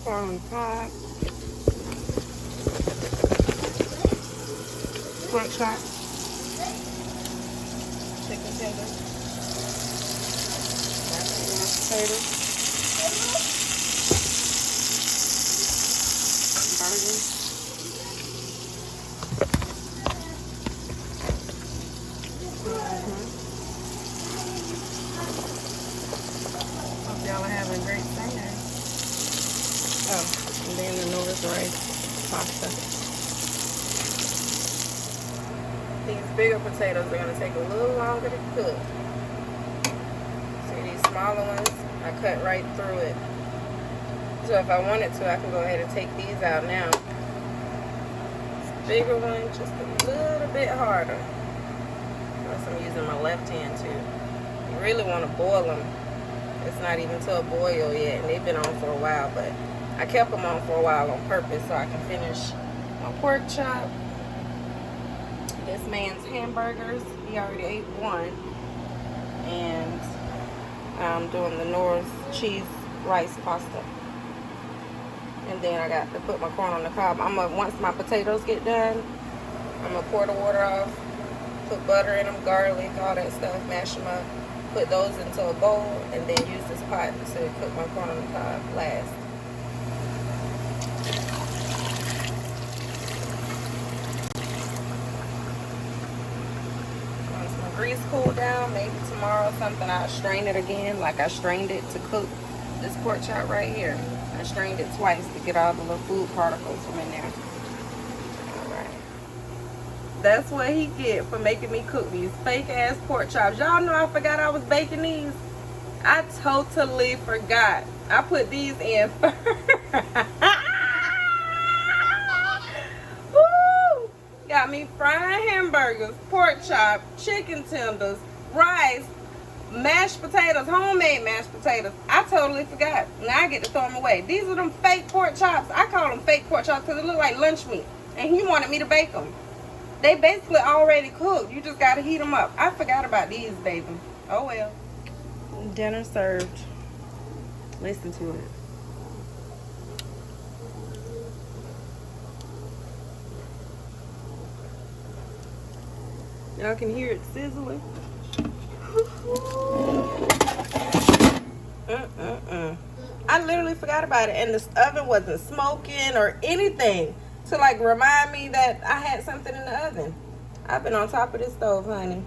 corn on top. Pork chop. Chicken tenders. Mashed potatoes. Burgers. Hope y'all are having a great Sunday. Oh, and then the noodles, rice, pasta. These bigger potatoes are going to take a little longer to cook. See these smaller ones? I cut right through it. So if I wanted to, I can go ahead and take these out now. This bigger one, just a little bit harder. Unless I'm using my left hand too. You really want to boil them. It's not even to a boil yet, and they've been on for a while, but I kept them on for a while on purpose so I can finish my pork chop. This man's hamburgers, he already ate one. And I'm doing the North cheese rice pasta. And then I got to put my corn on the cob. Once my potatoes get done, I'm gonna pour the water off, put butter in them, garlic, all that stuff, mash them up, put those into a bowl, and then use this pot to cook my corn on the cob last. Once my grease cool down, maybe tomorrow or something, I'll strain it again like I strained it to cook this pork chop right here. I strained it twice to get all the little food particles from in there. Alright. That's what he get for making me cook these fake ass pork chops. Y'all know I forgot I was baking these. I totally forgot. I put these in first. Woo! Got me frying hamburgers, pork chop, chicken tenders, rice, mashed potatoes, homemade mashed potatoes. I totally forgot. Now I get to throw them away. These are them fake pork chops. I call them fake pork chops because they look like lunch meat. And he wanted me to bake them. They basically already cooked. You just got to heat them up. I forgot about these, baby. Oh well. Dinner served. Listen to it. Y'all can hear it sizzling. I literally forgot about it, and the oven wasn't smoking or anything to like remind me that I had something in the oven. I've been on top of this stove, honey.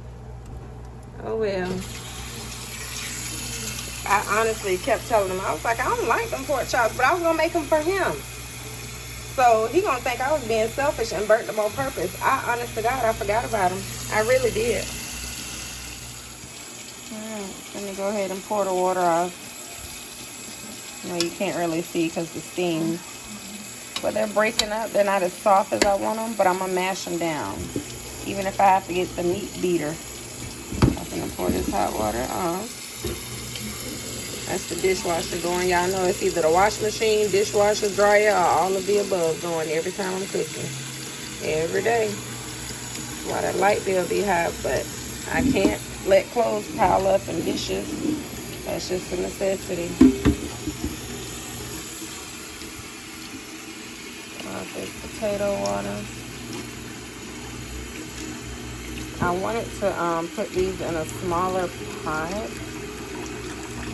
Oh well. I honestly kept telling him, I was like, I don't like them pork chops, but I was gonna make them for him. So he gonna think I was being selfish and burnt them on purpose. I honest to God, I forgot about them. I really did. Let me go ahead and pour the water off. No, you can't really see because the steam. But they're breaking up. They're not as soft as I want them, but I'm going to mash them down. Even if I have to get the meat beater. I'm going to pour this hot water off. That's the dishwasher going. Y'all know it's either the wash machine, dishwasher, dryer, or all of the above going every time I'm cooking. Every day. That's why that light bill be high, but I can't let clothes pile up and dishes. That's just a necessity. This potato water. I wanted to put these in a smaller pot,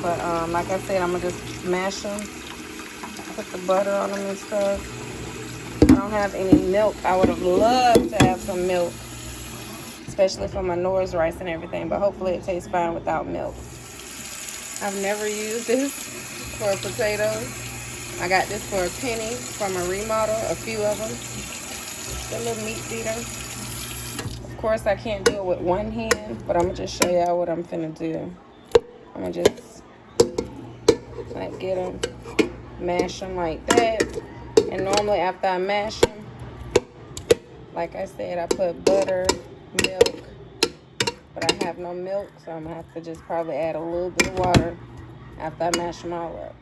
but like I said, I'm gonna just mash them, put the butter on them and stuff. I don't have any milk. I would have loved to have some milk, especially for my Norris rice and everything, but hopefully it tastes fine without milk. I've never used this for potatoes. I got this for a penny from a remodel, a few of them. The little meat beater. Of course, I can't do it with one hand, but I'm going to just show y'all what I'm finna do. I'm going to just like get them, mash them like that. And normally after I mash them, like I said, I put butter, milk, but I have no milk, so I'm going to have to just probably add a little bit of water after I mash them all up.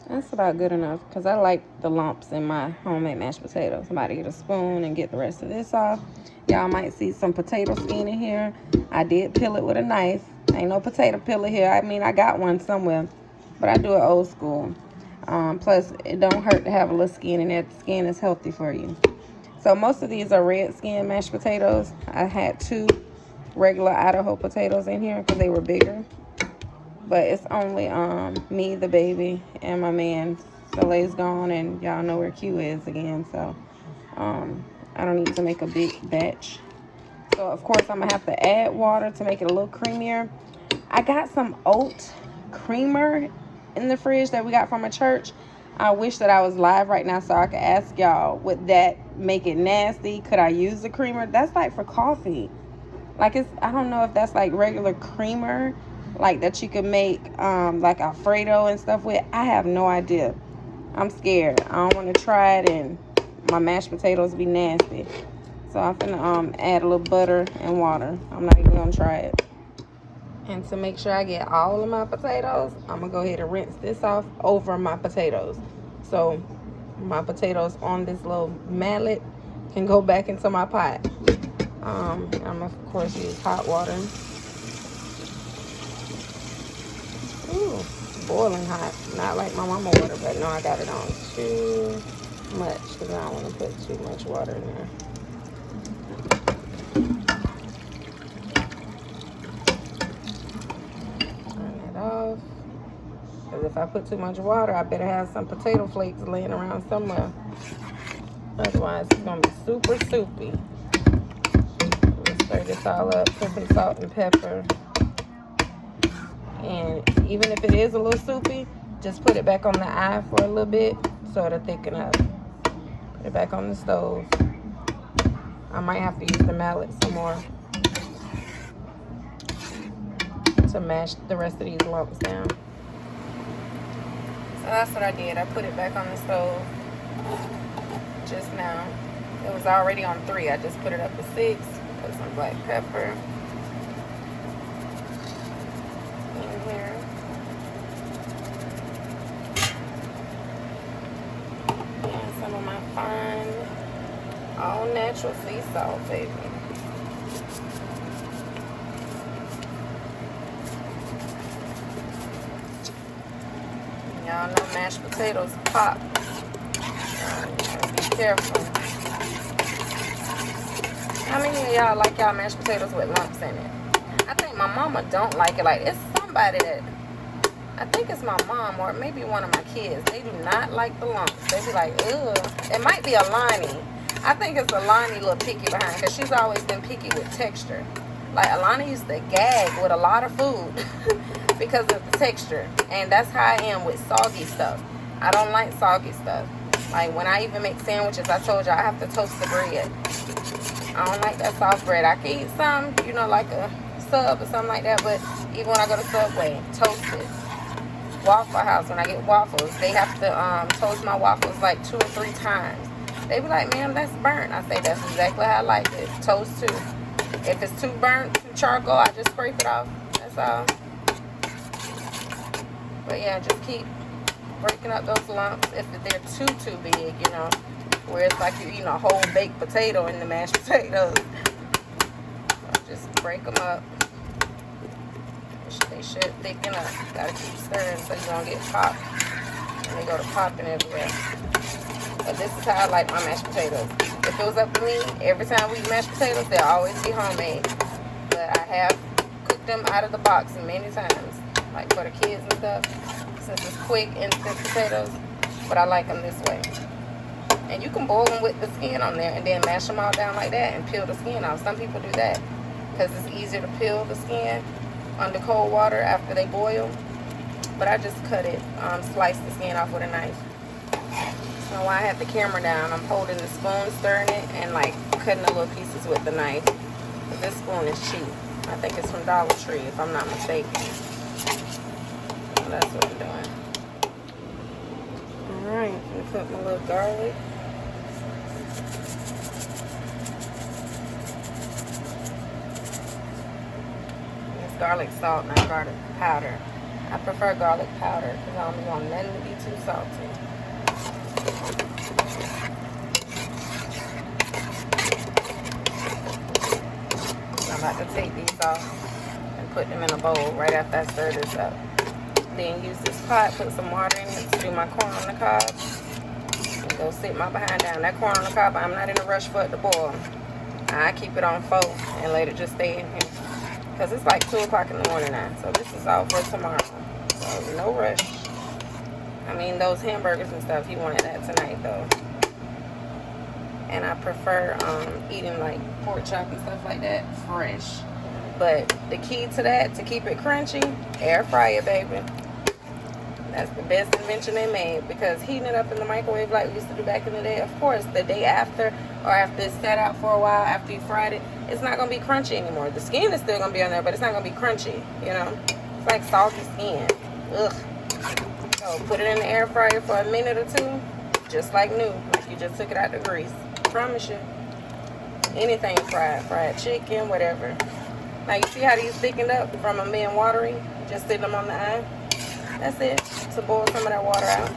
That's that's about good enough because I like the lumps in my homemade mashed potatoes. I'm about to get a spoon and get the rest of this off. Y'all might see some potato skin in here. I did peel it with a knife. Ain't no potato peeler here. I mean, I got one somewhere, but I do it old school. Plus, it don't hurt to have a little skin in there. The skin is healthy for you. So most of these are red skin mashed potatoes. I had 2 regular Idaho potatoes in here because they were bigger. But it's only me, the baby, and my man. Soleil's gone, and y'all know where Q is again. So I don't need to make a big batch. So of course I'm gonna have to add water to make it a little creamier. I got some oat creamer in the fridge that we got from a church. I wish that I was live right now so I could ask y'all, would that make it nasty? Could I use the creamer? That's like for coffee. Like I don't know if that's like regular creamer, like that you could make like Alfredo and stuff with. I have no idea. I'm scared. I don't want to try it and my mashed potatoes be nasty. So I'm finna add a little butter and water. I'm not even gonna try it. And to make sure I get all of my potatoes, I'm gonna go ahead and rinse this off over my potatoes. So my potatoes on this little mallet can go back into my pot. I'm gonna of course use hot water. Ooh, boiling hot. Not like my mama water, but no, I got it on too much because I don't want to put too much water in there. Off, because if I put too much water, I better have some potato flakes laying around somewhere. Otherwise, it's gonna be super soupy. Let's stir this all up. Put some salt and pepper. And even if it is a little soupy, just put it back on the eye for a little bit so it'll thicken up. Put it back on the stove. I might have to use the mallet some more to mash the rest of these lumps down. So that's what I did. I put it back on the stove just now. It was already on 3. I just put it up to 6. Put some black pepper in here. And some of my fine, all natural sea salt, baby. Y'all know mashed potatoes pop. Be careful. How many of y'all like y'all mashed potatoes with lumps in it? I think my mama don't like it. Like, it's somebody that, I think it's my mom or maybe one of my kids. They do not like the lumps. They be like, ugh. It might be Alani. I think it's Alani a little picky behind because she's always been picky with texture. Like, Alani used to gag with a lot of food because of the texture. And that's how I am with soggy stuff. I don't like soggy stuff. Like, when I even make sandwiches, I told you I have to toast the bread. I don't like that soft bread. I can eat some, you know, like a sub or something like that. But even when I go to Subway, toast it. Waffle House, when I get waffles, they have to toast my waffles like 2 or 3 times. They be like, ma'am, that's burnt. I say, that's exactly how I like it. Toast too. If it's too burnt, too charcoal, I just scrape it off. That's all. But yeah, just keep breaking up those lumps if they're too big, you know. Where it's like you're eating a whole baked potato in the mashed potatoes. So just break them up. They should thicken up. Gotta keep stirring so you don't get popped. And they go to popping everywhere. But this is how I like my mashed potatoes. If it was up to me, every time we eat mashed potatoes, they'll always be homemade. But I have cooked them out of the box many times. Like for the kids and stuff. Since it's quick, instant potatoes. But I like them this way. And you can boil them with the skin on there and then mash them all down like that and peel the skin off. Some people do that because it's easier to peel the skin under cold water after they boil. But I just cut it, slice the skin off with a knife. So while I have the camera down, I'm holding the spoon, stirring it, and like cutting the little pieces with the knife. But this spoon is cheap. I think it's from Dollar Tree, if I'm not mistaken. So that's what I'm doing. Alright, I'm gonna put my little garlic. It's garlic salt, not garlic powder. I prefer garlic powder because I don't want nothing to be too salty. So I'm about to take these off and put them in a bowl right after I stir this up. Then use this pot, put some water in it to do my corn on the cob. And go sit my behind down. That corn on the cob, I'm not in a rush for it to boil. I keep it on 4 and let it just stay in here. Because it's like 2 o'clock in the morning now. So this is all for tomorrow. So no rush. I mean, those hamburgers and stuff, he wanted that tonight though. And I prefer eating like pork chop and stuff like that fresh. But the key to that, to keep it crunchy, air fryer, baby. That's the best invention they made, because heating it up in the microwave like we used to do back in the day, of course, the day after or after it's set out for a while, after you fried it, it's not going to be crunchy anymore. The skin is still going to be on there, but it's not going to be crunchy, you know? It's like salty skin. Ugh. So put it in the air fryer for a minute or 2, just like new, like you just took it out the grease. I promise you. Anything fried chicken, whatever. Now you see how these thickened up from them being watery? Just sitting them on the eye. That's it, to boil some of that water out.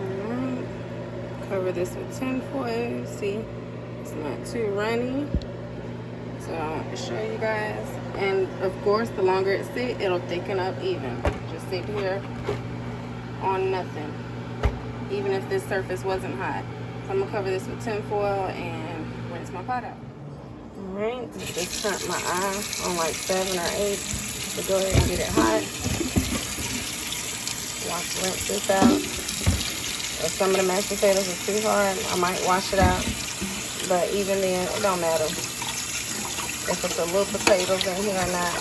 Alright. Cover this with tin foil. See, it's not too runny. So I want to show you guys. And of course, the longer it sits, it'll thicken up even. Just sit here on nothing, even if this surface wasn't hot. So I'm gonna cover this with tin foil and rinse my pot out. Alright, just turn my eye on like 7 or 8 to go ahead and get it hot. Rinse this out. If some of the mashed potatoes are too hard, I might wash it out. But even then, it don't matter if it's a little potatoes in here or not.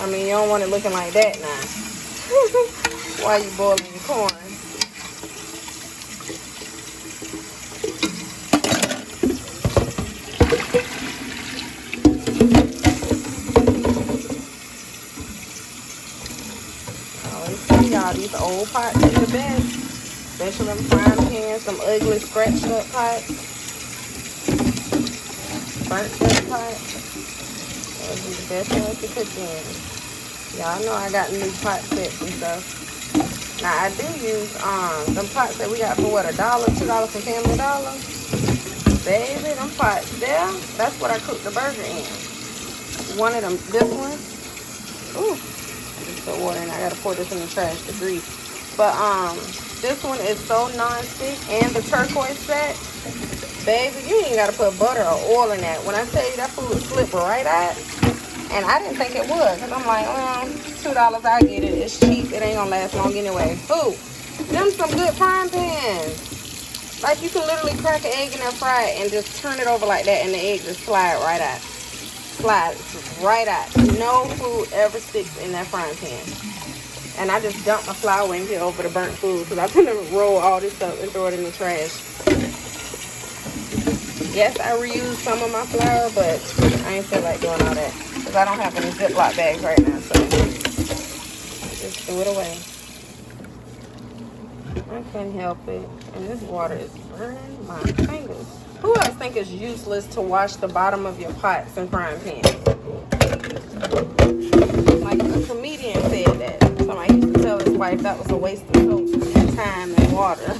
I mean, you don't want it looking like that now while you boiling your corn. These old pots are the best, especially them frying pans, them ugly scratched up pots, burnt up pots. Those are the best ones to cook in. Y'all know I got new pot sets and stuff. Now I do use them pots that we got for what, $1, $2 from Family Dollar. Baby, them pots there, that's what I cook the burger in. One of them, this one. Ooh. Put water in. I gotta pour this in the trash, the grease. But this one is so non-stick, and the turquoise set, baby, you ain't gotta put butter or oil in that. When I tell you that food slip right out, and I didn't think it would, because I'm like, $2, I get it. It's cheap. It ain't gonna last long anyway. Ooh, them some good frying pans. Like you can literally crack an egg in there, fry it, and just turn it over like that, and the egg just slide right out. Slides right out. No food ever sticks in that frying pan. And I just dump my flour in here over the burnt food, because I'm gonna roll all this up and throw it in the trash. Yes, I reuse some of my flour, but I ain't feel like doing all that, because I don't have any Ziploc bags right now, so just threw it away. I can't help it. And this water is burning my fingers. Who else think it's useless to wash the bottom of your pots and frying pans? Like a comedian said that. Somebody used to tell his wife that was a waste of soap, time, and water.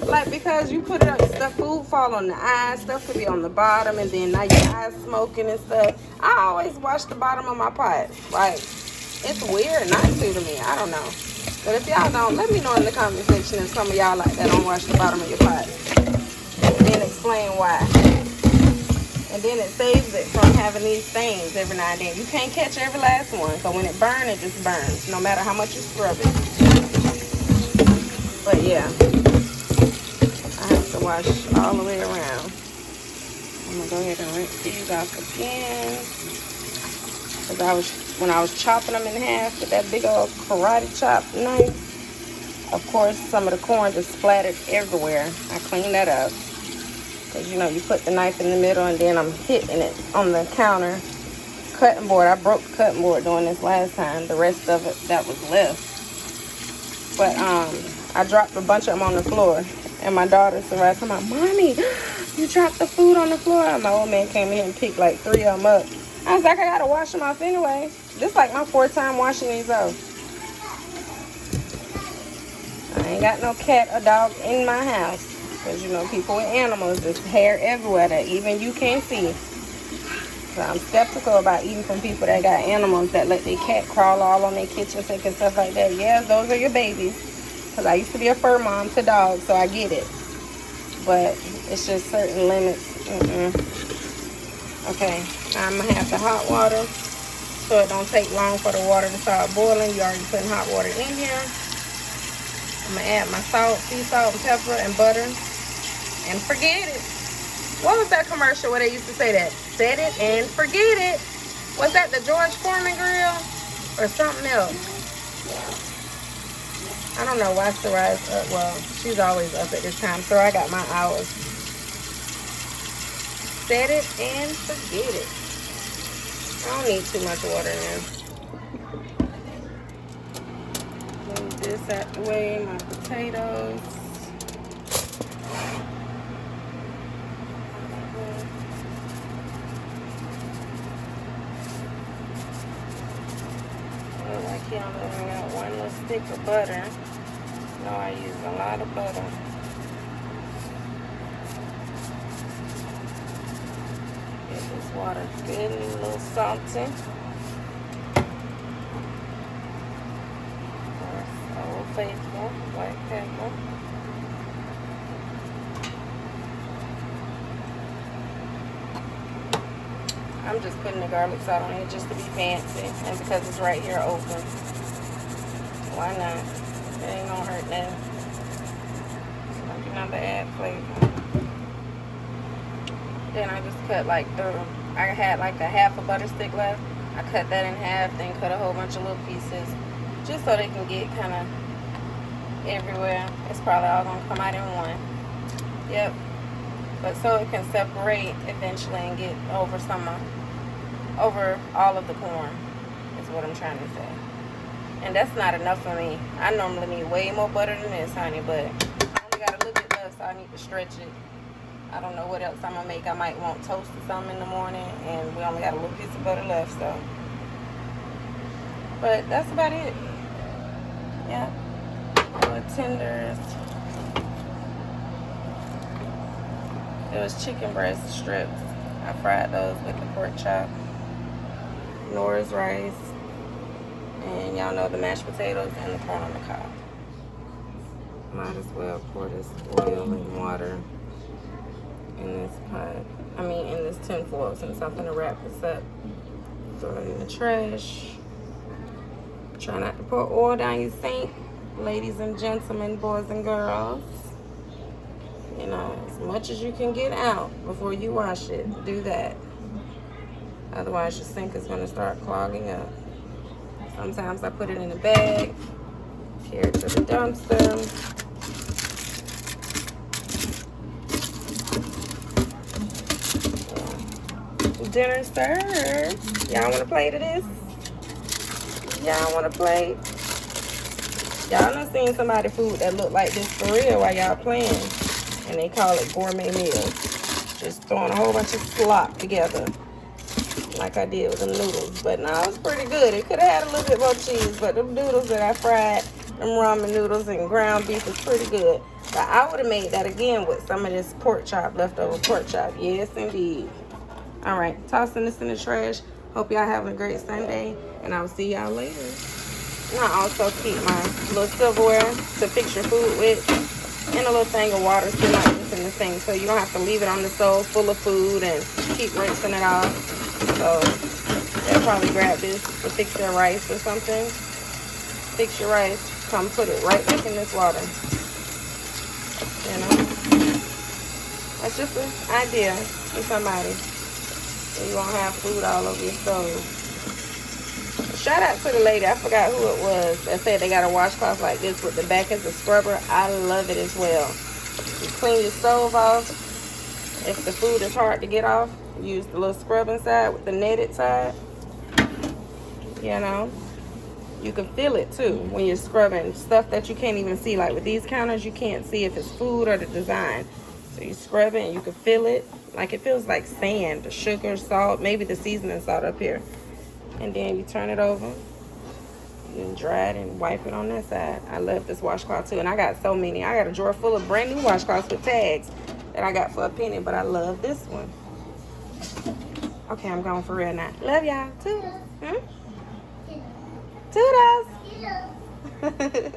Like, because you put it up, stuff, food fall on the eyes, stuff could be on the bottom, and then now your eyes smoking and stuff. I always wash the bottom of my pot. Like, it's weird not to me. I don't know. But if y'all don't, let me know in the comment section if some of y'all like that don't wash the bottom of your pot. And then explain why. And then it saves it from having these stains every now and then. You can't catch every last one. So when it burns, it just burns, no matter how much you scrub it. But yeah, I have to wash all the way around. I'm gonna go ahead and rinse these off again. Because when I was chopping them in half with that big old karate chop knife, of course, some of the corn just splattered everywhere. I cleaned that up. Because, you know, you put the knife in the middle and then I'm hitting it on the counter cutting board. I broke the cutting board doing this last time. The rest of it that was left. But I dropped a bunch of them on the floor. And my daughter survived. I'm like, Mommy, you dropped the food on the floor. And my old man came in and picked like 3 of them up. I was like, I gotta wash them off anyway. This is like my 4th time washing these off. I ain't got no cat or dog in my house. Because, you know, people with animals, there's hair everywhere that even you can't see. So I'm skeptical about eating from people that got animals that let their cat crawl all on their kitchen sink and stuff like that. Yeah, those are your babies. Because I used to be a fur mom to dogs, so I get it. But it's just certain limits. Okay, I'm going to have the hot water so it don't take long for the water to start boiling. You already putting hot water in here. I'm going to add my salt, sea salt, and pepper, and butter. And forget it. What was that commercial where they used to say that? Set it and forget it. Was that the George Foreman grill? Or something else? I don't know why Sarai's up. Well, she's always up at this time, so I got my hours. Set it and forget it. I don't need too much water now. Move this out the way, my potatoes. Like here I'm only got 1 little stick of butter. No, I use a lot of butter. Get this water good and a little salty. Old Faithful, black pepper. I'm just putting the garlic salt on it just to be fancy and because it's right here open. Why not? It ain't gonna hurt nothing. Don't do nothing but add flavor. Then I just cut like I had like a half a butter stick left. I cut that in half, then cut a whole bunch of little pieces just so they can get kind of everywhere. It's probably all gonna come out in one. Yep. But so it can separate eventually and get over over all of the corn is what I'm trying to say. And that's not enough for me. I normally need way more butter than this, honey, but I only got a little bit left, so I need to stretch it. I don't know what else I'm gonna make. I might want toast or something in the morning, and we only got a little piece of butter left, so. But that's about it. Yeah. Little tenders. It was chicken breast strips. I fried those with the pork chop. Nora's rice. And y'all know the mashed potatoes and the corn on the cob. Might as well pour this oil and water in this pot. I mean in this tin foil since I'm gonna wrap this up. Throw it in the trash. Try not to pour oil down your sink. Ladies and gentlemen, boys and girls. You know, as much as you can get out before you wash it, do that. Otherwise, your sink is going to start clogging up. Sometimes I put it in a bag, carry it to the dumpster. Dinner served. Y'all want to play to this? Y'all want to play? Y'all done seen somebody food that look like this for real while y'all playing. And they call it gourmet meals. Just throwing a whole bunch of slop together. Like I did with the noodles. But no, it was pretty good. It could have had a little bit more cheese. But the noodles that I fried, them ramen noodles and ground beef was pretty good. But I would have made that again with some of this pork chop, leftover pork chop. Yes, indeed. Alright, tossing this in the trash. Hope y'all having a great Sunday. And I will see y'all later. And I also keep my little silverware to fix your food with. And a little thing of water still like this in the sink, so you don't have to leave it on the stove full of food and keep rinsing it off. So they'll probably grab this to fix their rice or something. Fix your rice, come put it right back in this water. You know, that's just an idea for somebody, so you won't have food all over your stove. Shout out to the lady, I forgot who it was, that said they got a washcloth like this with the back as a scrubber. I love it as well. You clean your stove off. If the food is hard to get off, use the little scrubbing side with the netted side. You know, you can feel it too when you're scrubbing stuff that you can't even see. Like with these counters, you can't see if it's food or the design. So you scrub it and you can feel it. Like it feels like sand, the sugar, salt, maybe the seasoning salt up here. And then you turn it over and dry it and wipe it on that side. I love this washcloth too. And I got so many. I got a drawer full of brand new washcloths with tags that I got for a penny, but I love this one. Okay, I'm going for real now. Love y'all. Toodles. Toodles.